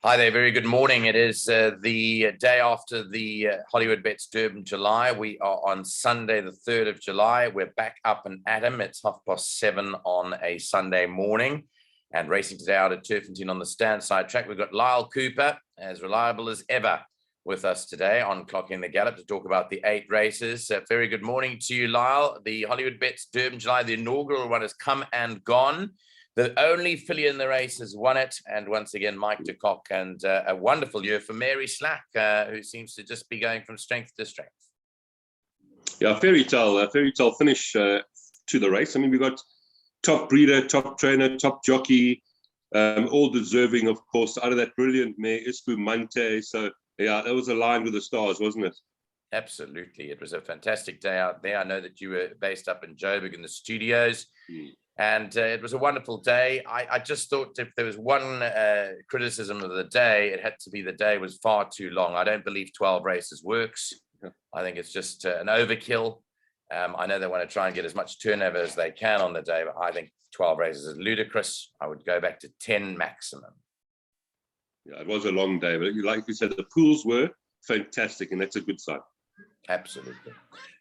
Hi there, very good morning. It is the day after the Hollywood Bets Durban July. We are on Sunday, the 3rd of July. We're back up and at 'em. It's 7:30 on a Sunday morning and racing today out at Turffontein on the Standside track. We've got Lyall Cooper, as reliable as ever, with us today on Clocking the Gallop to talk about the 8 races. Very good morning to you, Lyall. The Hollywood Bets Durban July, the inaugural one, has come and gone. The only filly in the race has won it, and once again, Mike de Kock, and a wonderful year for Mary Slack, who seems to just be going from strength to strength. Yeah, fairy tale finish to the race. I mean, we got top breeder, top trainer, top jockey, all deserving, of course, out of that brilliant mare, Espumante. So, yeah, that was aligned with the stars, wasn't it? Absolutely. It was a fantastic day out there. I know that you were based up in Joburg in the studios. And it was a wonderful day. I just thought if there was one criticism of the day, it had to be the day was far too long. I don't believe 12 races works. I think it's just an overkill. I know they want to try and get as much turnover as they can on the day, but I think 12 races is ludicrous. I would go back to 10 maximum. Yeah, it was a long day, but like you said, the pools were fantastic, and that's a good sign. Absolutely.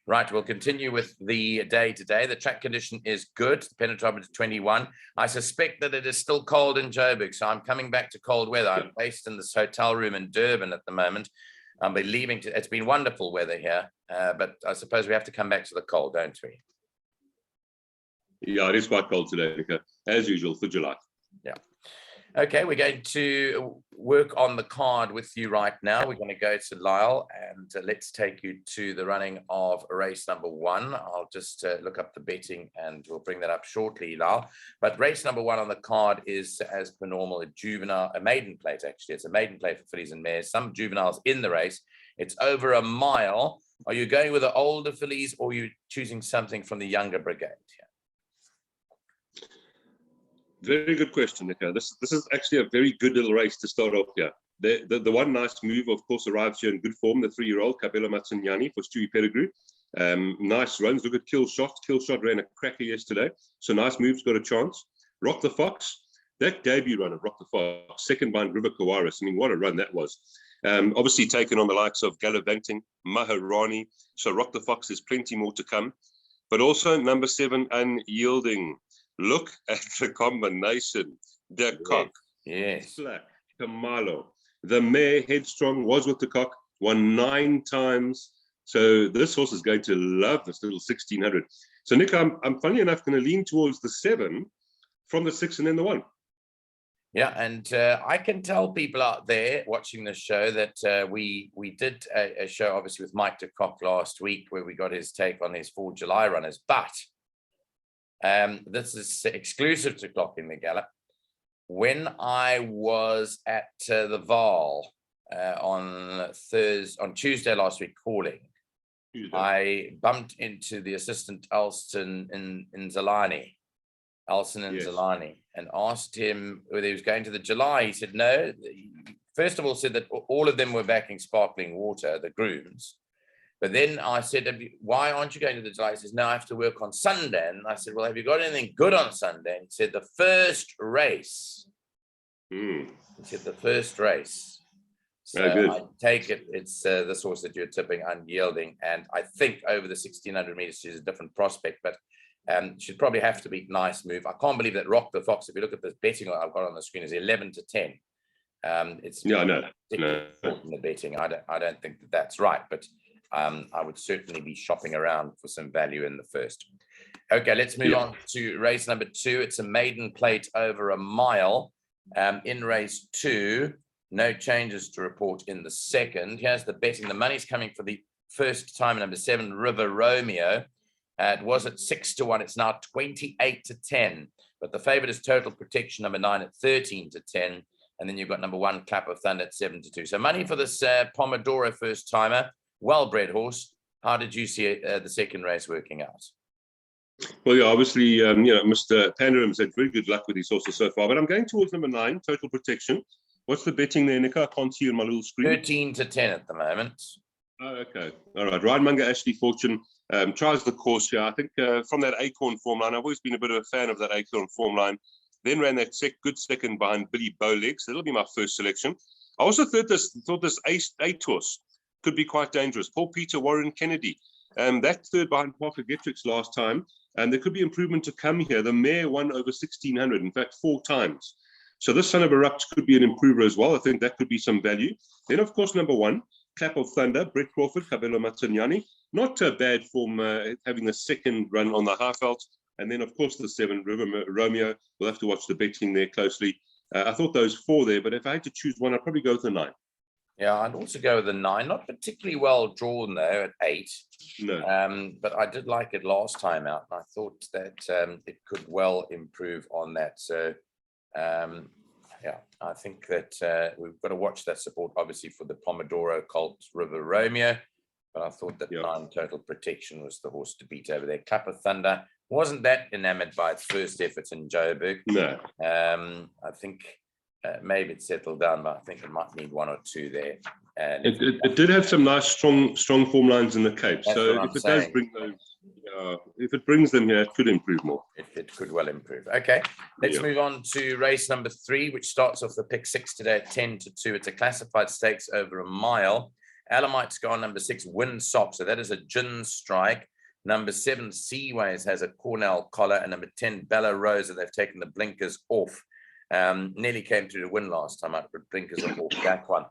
Right, we'll continue with the day today. The track condition is good. The penetrometer is 21. I suspect that it is still cold in Joburg, so I'm coming back to cold weather. I'm based in this hotel room in Durban at the moment. I'll be leaving. It's been wonderful weather here, but I suppose we have to come back to the cold, don't we? Yeah, it is quite cold today, Nico, as usual for July. Yeah. Okay, we're going to work on the card with you right now. We're going to go to Lyall, and let's take you to the running of race number 1. I'll just look up the betting and we'll bring that up shortly, Lyall. But race number 1 on the card is, as per normal, a maiden plate, actually. It's a maiden plate for fillies and mares. Some juveniles in the race. It's over a mile. Are you going with the older fillies, or are you choosing something from the younger brigade here? Very good question, Nico. This is actually a very good little race to start off here. The one nice move, of course, arrives here in good form, the 3-year-old Cabela Matsinyani for Stewie Pettigrew. Nice runs. Look at Killshot. Killshot ran a cracker yesterday. So nice moves, got a chance. Rock the Fox. That debut run of Rock the Fox, second by River Kawaris. I mean, what a run that was. Obviously taken on the likes of Gallivanting, Maharani. So Rock the Fox, there's plenty more to come. But also number 7, Unyielding. Look at the combination. De Kock, yes. Slack, Kamalo. The mare, Headstrong, was with De Kock, won 9 times. So this horse is going to love this little 1600. So, Nick, I'm funny enough going to lean towards the 7 from the 6 and then the 1. Yeah, and I can tell people out there watching the show that we did a show, obviously, with Mike de Kock last week, where we got his take on his 4 July runners. But this is exclusive to Clocking the Gallop. When I was at the Vaal on Tuesday last week calling, I bumped into the assistant Alston in Zalani, Zalani, and asked him whether he was going to the July. He said no. First of all, said that all of them were backing Sparkling Water, the grooms. But then I said, why aren't you going to the July? He says, no, I have to work on Sunday. And I said, well, have you got anything good on Sunday? And he said, the first race. He said, the first race. So I take it, it's this horse that you're tipping, Unyielding. And I think over the 1600 meters, she's a different prospect, but she'd probably have to be nice move. I can't believe that Rock the Fox, if you look at this betting I've got on the screen, is 11 to 10. It's no. In the betting. I don't think that's right, but I would certainly be shopping around for some value in the first. Okay, let's move on to race number 2. It's a maiden plate over a mile. In race 2, no changes to report in the second. Here's the betting. The money's coming for the first time, number 7, River Romeo. It was at 6 to 1. It's now 28 to 10. But the favorite is Total Protection, number 9, at 13 to 10. And then you've got number 1, Clap of Thunder, at 7 to 2. So money for this Pomodoro first timer. Well-bred horse. How did you see the second race working out? Well, yeah, obviously, Mr. Panderim's had very good luck with his horses so far. But I'm going towards number 9, Total Protection. What's the betting there, Nico? I can't see you on my little screen. 13 to 10 at the moment. Oh, okay. All right. Ryan Munger, Ashley Fortune tries the course here. I think from that Acorn form line, I've always been a bit of a fan of that Acorn form line. Then ran that good second behind Billy Bowlegs. That'll be my first selection. I also thought this eight horse could be quite dangerous. Paul Peter, Warren Kennedy. That third behind Parker Getrix last time. And there could be improvement to come here. The mare won over 1,600, in fact, 4 times. So this Son of Erupt could be an improver as well. I think that could be some value. Then, of course, number 1, Clap of Thunder, Brett Crawford, Cabello Matagnani. Not a bad form, having the second run on the Highveld. And then, of course, the 7, River Romeo. We'll have to watch the betting there closely. I thought those 4 there, but if I had to choose one, I'd probably go with the 9. Yeah, I'd also go with the 9. Not particularly well drawn, though, at 8. No. But I did like it last time out, and I thought that it could well improve on that. So, yeah, I think that we've got to watch that support, obviously, for the Pomodoro Colt River Romeo. But I thought that 9 Total Protection was the horse to beat over there. Clap of Thunder wasn't that enamored by its first effort in Joburg. No. I think maybe it settled down, but I think it might need 1 or 2 there. And it did have some nice, strong form lines in the Cape. So if it does bring those, if it brings them here, it could improve more. It could well improve. Okay, let's move on to race number 3, which starts off the pick 6 today at 10-2. It's a classified stakes over a mile. Alamite's gone number 6, Windsop. So that is a gin strike. Number 7, Seaways has a Cornell collar, and number 10, Bella Rosa. They've taken the blinkers off. Nearly came through to win last time out, but blinkers are off that one.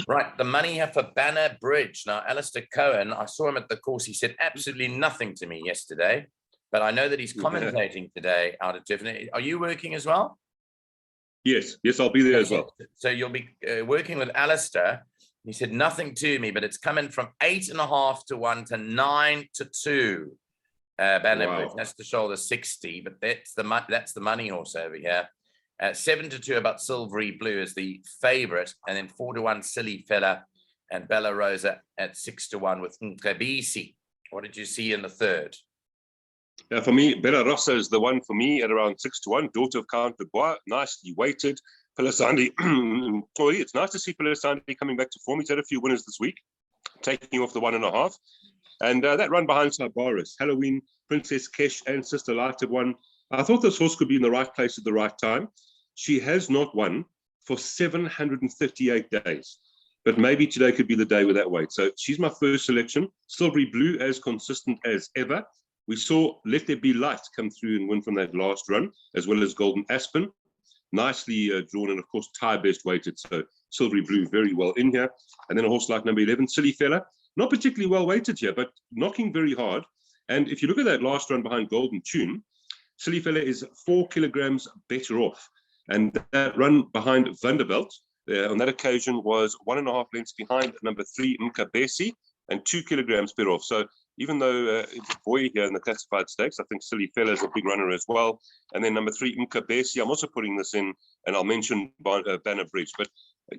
Right, the money here for Banner Bridge. Now, Alistair Cohen, I saw him at the course. He said absolutely nothing to me yesterday, but I know that he's commentating today out at Turffontein. Are you working as well? Yes, I'll be there as well. So you'll be working with Alistair. He said nothing to me, but it's coming from 8.5 to 1 to 9 to 2. Banner Bridge. That's the shoulder 60, but that's the money horse over here. 7 to 2 about Silvery Blue as the favorite, and then 4 to 1 Silly Fella and Bella Rosa at 6 to 1 with Nkabisi. What did you see in the third? Yeah, for me, Bella Rosa is the one for me at around 6 to 1. Daughter of Count de Bois, nicely weighted. Pelisandi, it's nice to see Pelisandi coming back to form. He's had a few winners this week, taking off the 1.5. And that run behind Sarbaris, Halloween, Princess Kesh, and Sister Lighted one. I thought this horse could be in the right place at the right time. She has not won for 738 days, but maybe today could be the day with that weight. So she's my first selection. Silvery Blue, as consistent as ever. We saw Let There Be Light come through and win from that last run, as well as Golden Aspen. Nicely drawn, and of course, tire best weighted. So Silvery Blue very well in here. And then a horse like number 11, Silly Fella, not particularly well weighted here, but knocking very hard. And if you look at that last run behind Golden Tune, Silly Fella is 4 kilograms better off. And that run behind Vanderbilt on that occasion was 1.5 lengths behind number 3, Nkabesi, and 2 kilograms better off. So even though it's a boy here in the classified stakes, I think Silly Fella is a big runner as well. And then number 3, Nkabesi, I'm also putting this in, and I'll mention Banner Bridge. But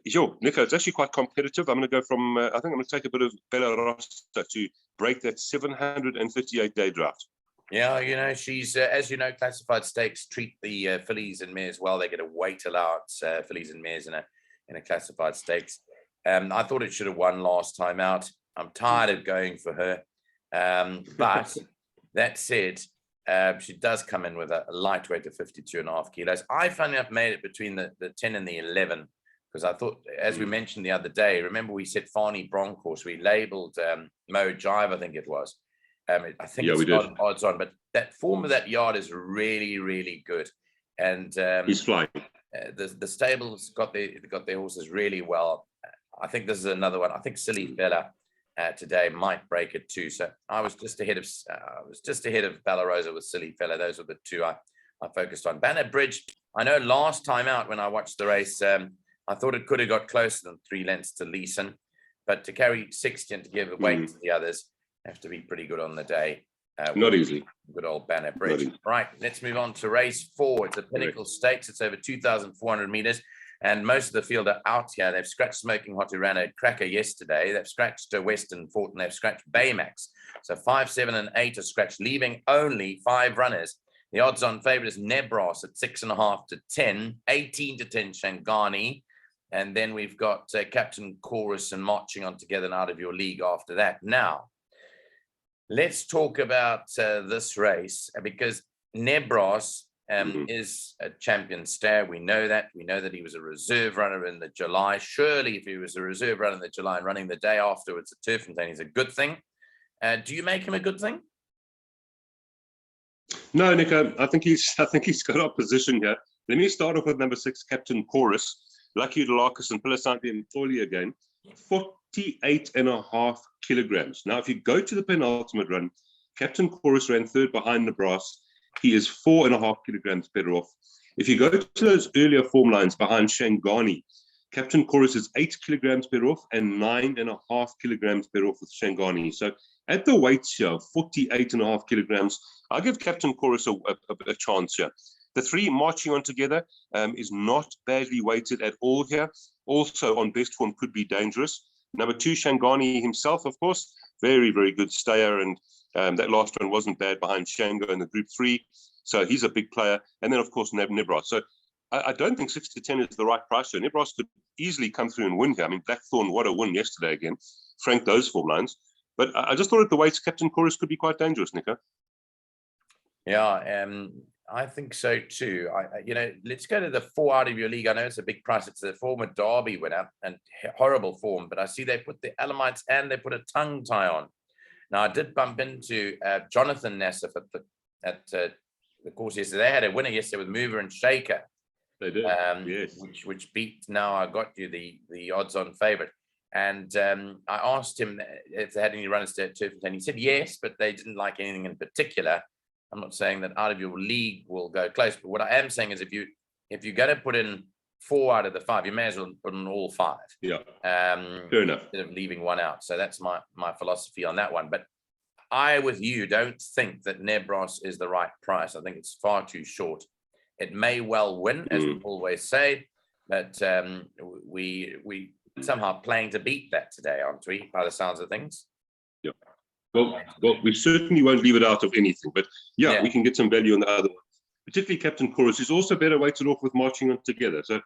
Nico, it's actually quite competitive. I'm going to go from, I think I'm going to take a bit of Bella Rosa to break that 738-day draft. Yeah, she's, as you know, classified stakes treat the fillies and mares well. They get a weight allowance, fillies and mares in a classified stakes. I thought it should have won last time out. I'm tired of going for her. But that said, she does come in with a lightweight of 52.5 kilos. I finally have made it between the 10 and the 11, because I thought, as we mentioned the other day, remember we said Fani Bronkhorst, we labeled Mo Jive, I think it was. I think it's not odds on, but that form of that yard is really, really good. And he's flying. The stables got their horses really well. I think this is another one. I think Silly Fella today might break it too. So I was just ahead of Bella Rosa with Silly Fella. Those were the two I focused on. Banner Bridge. I know last time out when I watched the race, I thought it could have got closer than 3 lengths to Leeson, but to carry 60 and to give away to the others, have to be pretty good on the day. Not easy. Good old Banner Bridge. Right, let's move on to race 4. It's a Pinnacle Stakes. It's over 2,400 meters, and most of the field are out here. They've scratched Smoking Hot, who ran a cracker yesterday. They've scratched Western Fort, and they've scratched Baymax. So 5, 7, and 8 are scratched, leaving only 5 runners. The odds-on favorite is Nebros at 6.5 to 10, 18 to 10 Shangani, and then we've got Captain Chorus and marching on together and out of your league after that. Now, let's talk about this race, because Nebros is a champion stare. We know that. We know that he was a reserve runner in the July. Surely, if he was a reserve runner in the July and running the day afterwards at Turffontein is a good thing. Do you make him a good thing? No, Nico. I think he's got opposition here. Let me start off with number 6, Captain Chorus. Lucky Larkus and Pilasante and Foley again. 48.5 kilograms. Now, if you go to the penultimate run, Captain Chorus ran third behind Nebras. He is 4.5 kilograms better off. If you go to those earlier form lines behind Shangani, Captain Chorus is 8 kilograms better off and 9.5 kilograms better off with Shangani. So at the weights here, 48.5 kilograms, I'll give Captain Chorus a chance here. The 3 marching on together is not badly weighted at all here. Also on best form could be dangerous. Number 2, Shangani himself, of course, very, very good stayer. And that last one wasn't bad behind Shango in the Group 3. So he's a big player. And then, of course, Nebras. So I don't think 6 to 10 is the right price. So Nebras could easily come through and win here. I mean, Blackthorn, what a win yesterday again. Frank those form lines. But I just thought at the weights, Captain Chorus could be quite dangerous, Nico. Yeah, I think so too. Let's go to the 4 out of your league. I know it's a big price. It's the former Derby winner and horrible form, but I see they put the Alamites and they put a tongue tie on. Now, I did bump into Jonathan Nassif at the course yesterday. They had a winner yesterday with Mover and Shaker. They did, yes. Which beat, now I got you the odds-on favourite. And I asked him if they had any runners to Turffontein. He said yes, but they didn't like anything in particular. I'm not saying that out of your league will go close, but what I am saying is if you're going to put in 4 out of the 5, you may as well put in all 5. Yeah. Fair enough. Instead of leaving one out. So that's my philosophy on that one. But I, with you, don't think that Nebras is the right price. I think it's far too short. It may well win, as we always say, but we somehow playing to beat that today, aren't we? By the sounds of things. Yeah. Well, we certainly won't leave it out of anything, but yeah, we can get some value on the other one. Particularly Captain Chorus is also better weighted off with marching on together. So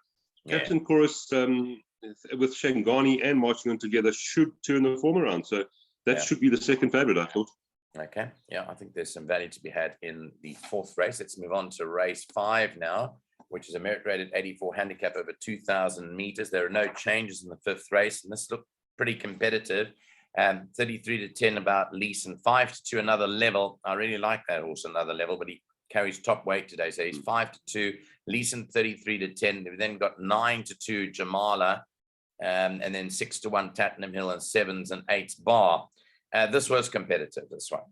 Captain Chorus with Shangani and marching on together should turn the form around. So that should be the second favourite, I thought. Okay, yeah, I think there's some value to be had in the 4th race. Let's move on to race 5 now, which is a merit-rated 84 handicap over 2,000 meters. There are no changes in the 5th race, and this looked pretty competitive. 33 to 10 about Leeson, 5 to 2 another level. I really like that horse, another level, but he carries top weight today, so he's 5 to 2. Leeson 33 to 10. We've then got 9 to 2 Jamala, and then 6 to 1 Tattenham Hill, and 7s and 8s Bar. This was competitive, this one.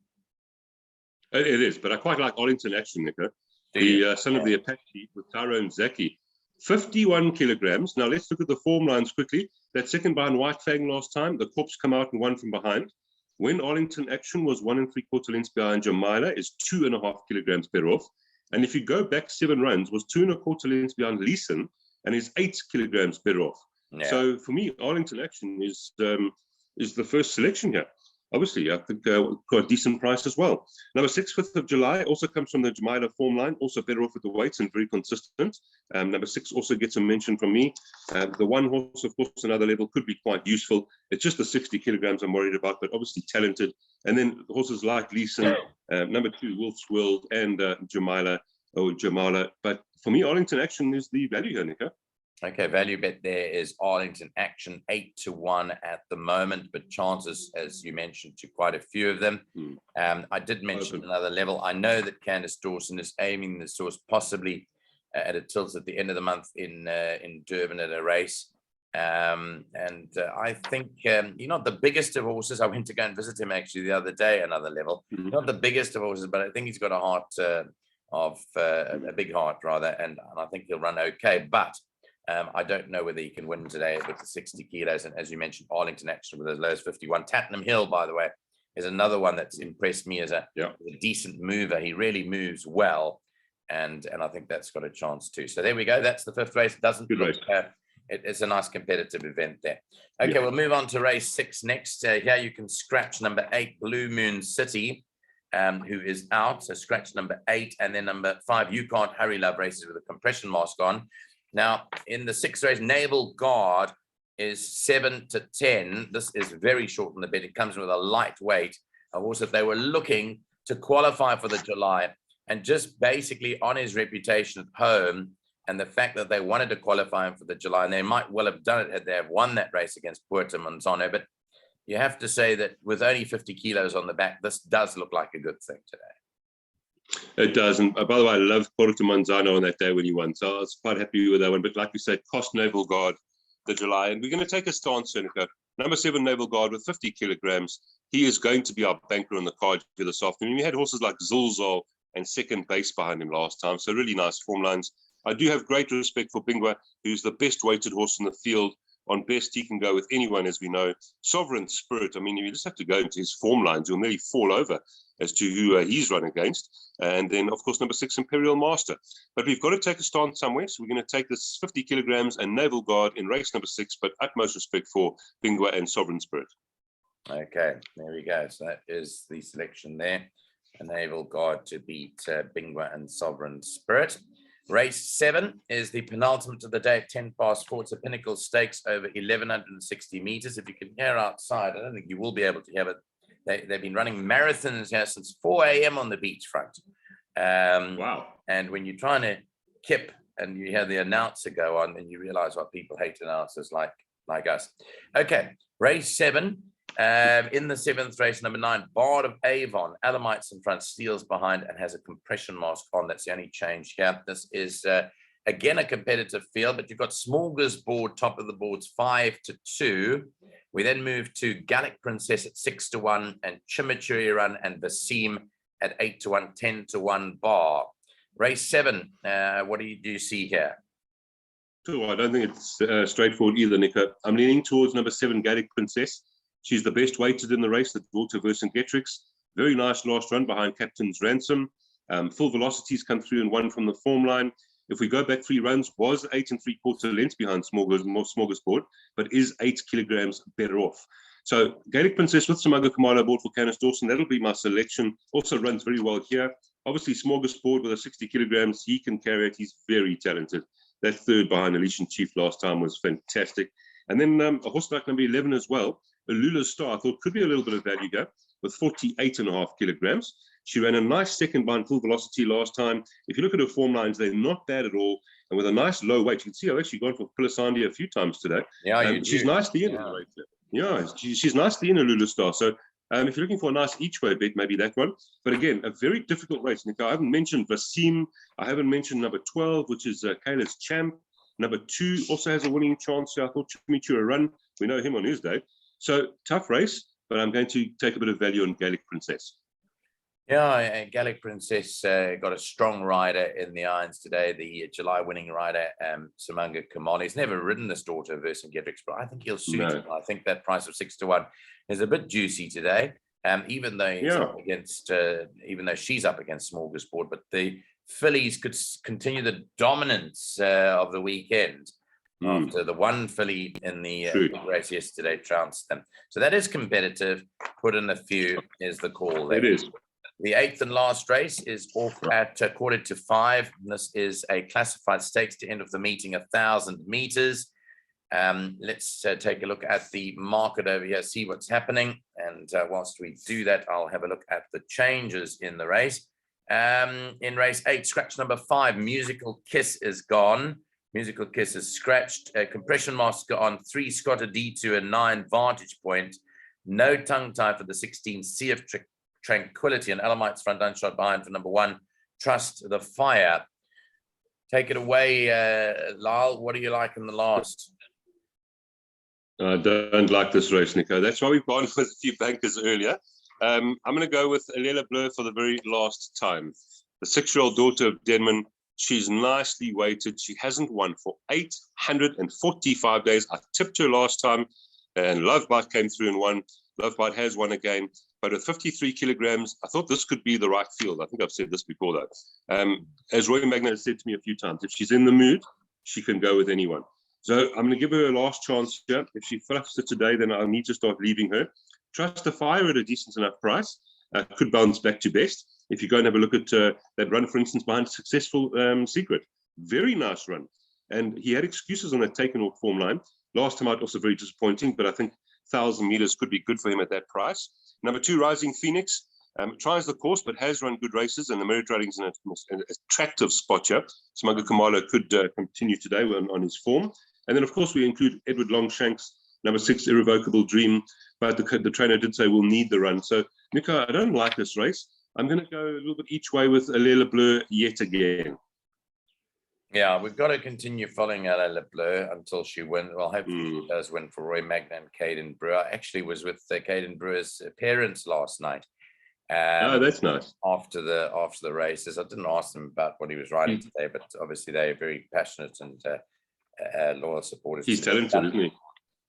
It is, but I quite like Arlington Action, Nico. The son of the Apache with Tyrone Zaki. 51 kilograms. Now let's look at the form lines quickly. That second behind White Fang last time, the Corps come out and won from behind. When Arlington Action was 1 3/4 lengths behind Jamila, is 2.5 kilograms better off. And if you go back 7 runs, was 2 1/4 lengths behind Leeson and is 8 kilograms better off. Yeah. So for me, Arlington Action is the first selection here. Obviously, I think got a decent price as well. Number 6, 5th of July, also comes from the Jamila form line, also better off with the weights and very consistent. Number 6 also gets a mention from me. The one horse, of course, another level could be quite useful. It's just the 60 kilograms I'm worried about, but obviously talented. And then horses like Leeson, number 2, Wolf's World, and Jamila. But for me, Arlington Action is the value here, Nico. Okay, value bet there is Arlington Action 8 to 1 at the moment, but chances, as you mentioned, to quite a few of them. I did mention another level. I know that Candice Dawson is aiming this horse possibly at a tilt at the end of the month in Durban at a race. I think you're not the biggest of horses. I went to go and visit him actually the other day, another level. Not the biggest of horses, but I think he's got a heart a big heart rather, and I think he'll run okay. But I don't know whether he can win today with the 60 kilos. And as you mentioned, Arlington Action with as low as 51. Tattenham Hill, by the way, is another one that's impressed me as a decent mover. He really moves well. And I think that's got a chance too. So there we go. That's the 5th race. It doesn't look, it's a nice competitive event there. Okay, we'll move on to race 6 next. Here you can scratch number 8, Blue Moon City, who is out. So scratch number 8, and then number 5, You Can't Hurry Love, races with a compression mask on. Now, in the 6th race, Naval Guard is 7 to 10. This is very short in the bid. It comes with a lightweight, a horse that they were looking to qualify for the July. And just basically on his reputation at home and the fact that they wanted to qualify him for the July, and they might well have done it had they have won that race against Puerto Monzano. But you have to say that with only 50 kilos on the back, this does look like a good thing today. It does. And by the way, I loved Puerto Monzano on that day when he won. So I was quite happy with that one. But like you said, cost Naval Guard the July. And we're going to take a stance, Nico. Number 7, Naval Guard with 50 kilograms. He is going to be our banker on the card for this afternoon. We had horses like Zulzal and second base behind him last time. So really nice form lines. I do have great respect for Bingwa, who's the best weighted horse in the field. On best, he can go with anyone, as we know. Sovereign Spirit, I mean, you just have to go into his form lines. You'll nearly fall over as to who he's run against. And then, of course, number 6, Imperial Master. But we've got to take a stance somewhere. So we're going to take this 50 kilograms and Naval Guard in race number 6, but utmost respect for Bingwa and Sovereign Spirit. Okay, there we go. So that is the selection there. A Naval Guard to beat Bingwa and Sovereign Spirit. Race 7 is the penultimate of the day at 10 past 4. It's a Pinnacle Stakes over 1,160 meters. If you can hear outside, I don't think you will be able to hear it. They've been running marathons here since 4 a.m. on the beachfront. Wow. And when you're trying to kip and you hear the announcer go on, then you realize what people hate announcers like us. Okay, race 7. In the 7th race, number 9, Bard of Avon, Alamites in front, steals behind and has a compression mask on. That's the only change here. This is again a competitive field, but you've got Smorgasbord top of the boards 5-2. We then move to Gallic Princess at 6-1 and Chimichurri Run and Basim at 8-1, 10-1 bar. Race 7, what do you see here? Sure, I don't think it's straightforward either, Nico. I'm leaning towards number 7, Gallic Princess. She's the best weighted in the race, the daughter of Vercingetorix. Very nice last run behind Captain's Ransom. Full velocities come through and won from the form line. If we go back 3 runs, was 8 3/4 lengths behind Smorgasbord, but is 8 kilograms better off. So Gallic Princess with Samago Kamala aboard for Canis Dawson. That'll be my selection. Also runs very well here. Obviously, Smorgasbord with a 60 kilograms, he can carry it. He's very talented. That third behind Elysian Chief last time was fantastic. And then a horse like number 11 as well. Lula's Star, I thought could be a little bit of value go with 48.5 kilograms. She ran a nice second behind Full Velocity last time. If you look at her form lines, they're not bad at all. And with a nice low weight, you can see I've actually gone for Pilasandi a few times today. Yeah, she's nicely in. Yeah, she's nicely in a Lula's Star. So if you're looking for a nice each way bet, maybe that one. But again, a very difficult race, Nico. I haven't mentioned Vasim. I haven't mentioned number 12, which is Kayla's Champ. Number 2 also has a winning chance. So I thought Chimichurri Run. We know him on his day. So tough race, but I'm going to take a bit of value on Gallic Princess. Yeah, Gallic Princess got a strong rider in the irons today. The July winning rider, Samanga Kamali. He's never ridden this daughter of Vercingetorix, but I think he'll suit him. I think that price of 6-1 is a bit juicy today. Even though he's up against, even though she's up against Smorgasbord, but the fillies could continue the dominance of the weekend. After the one filly in the race yesterday trounced them. So that is competitive. Put in a few is the call there. It is. The 8th and last race is off at 4:45. This is a classified stakes to end of the meeting, 1,000 meters. Let's take a look at the market over here, see what's happening. And whilst we do that, I'll have a look at the changes in the race. In race 8, scratch number 5, Musical Kiss is gone. Musical Kiss is scratched. Compression mask on 3, Scotta D2 and 9, Vantage Point. No tongue tie for the 16, Sea of Tranquility, and Alamites front unshot behind for number 1, Trust the Fire. Take it away, Lyall. What do you like in the last? I don't like this race, Nico. That's why we've gone with a few bankers earlier. I'm going to go with Alela Bleu for the very last time. The 6-year-old daughter of Denman. She's nicely weighted. She hasn't won for 845 days. I tipped her last time, and Lovebite came through and won. Lovebite has won again, but at 53 kilograms, I thought this could be the right field. I think I've said this before, though. As Roy Magna has said to me a few times, if she's in the mood, she can go with anyone. So I'm going to give her a last chance here. If she fluffs it today, then I'll need to start leaving her. Trust the Fire at a decent enough price. Could bounce back to best. If you go and have a look at that run, for instance, behind Successful Secret. Very nice run. And he had excuses on that taken off form line. Last time out, also very disappointing, but I think 1,000 meters could be good for him at that price. Number 2, Rising Phoenix. Tries the course, but has run good races, and the merit rating's in an attractive spot here. Smuggler Kamalo could continue today on his form. And then, of course, we include Edward Longshanks, number 6, Irrevocable Dream. But the trainer did say we'll need the run. So, Nico, I don't like this race. I'm going to go a little bit each way with Lyall Bleu yet again. Yeah, we've got to continue following Lyall Bleu until she wins. Well, hopefully she does win for Roy Magna and Caden Brewer. I actually was with Caden Brewer's parents last night. Oh, that's nice. After the races, I didn't ask them about what he was riding today, but obviously they're very passionate and loyal supporters. He's talented, isn't he?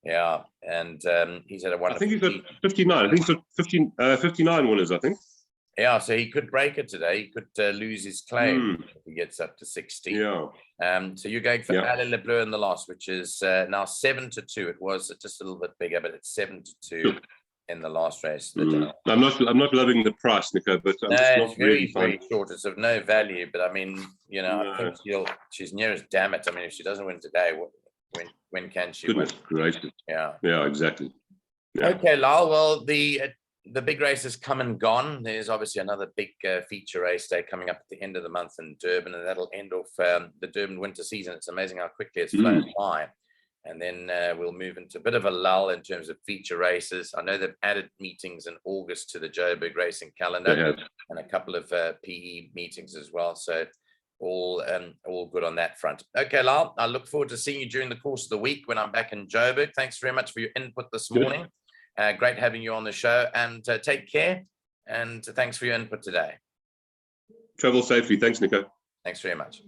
Yeah, and he's had a wonderful. I think he's got 59. I think he's got 59 winners, I think. Yeah, so he could break it today. He could lose his claim if he gets up to 60. Yeah. So you're going for Lyall Bleu in the loss, which is now 7-2. It was just a little bit bigger, but it's 7-2 in the last race. I'm not loving the price, Nico, but I'm just not very short. It's of no value, but I mean, I think she's near as damn it. I mean, if she doesn't win today, when can she win? Goodness gracious. Yeah. Yeah, exactly. Yeah. Okay, Lyall. Well, the big race has come and gone. There's obviously another big feature race day coming up at the end of the month in Durban, and that'll end off the Durban winter season. It's amazing how quickly it's flown by. And then we'll move into a bit of a lull in terms of feature races. I know they've added meetings in August to the Joburg racing calendar and a couple of PE meetings as well. So all good on that front. Okay, Lyall, I look forward to seeing you during the course of the week when I'm back in Joburg. Thanks very much for your input this morning. Great having you on the show, and take care. And thanks for your input today. Travel safely. Thanks, Nico. Thanks very much.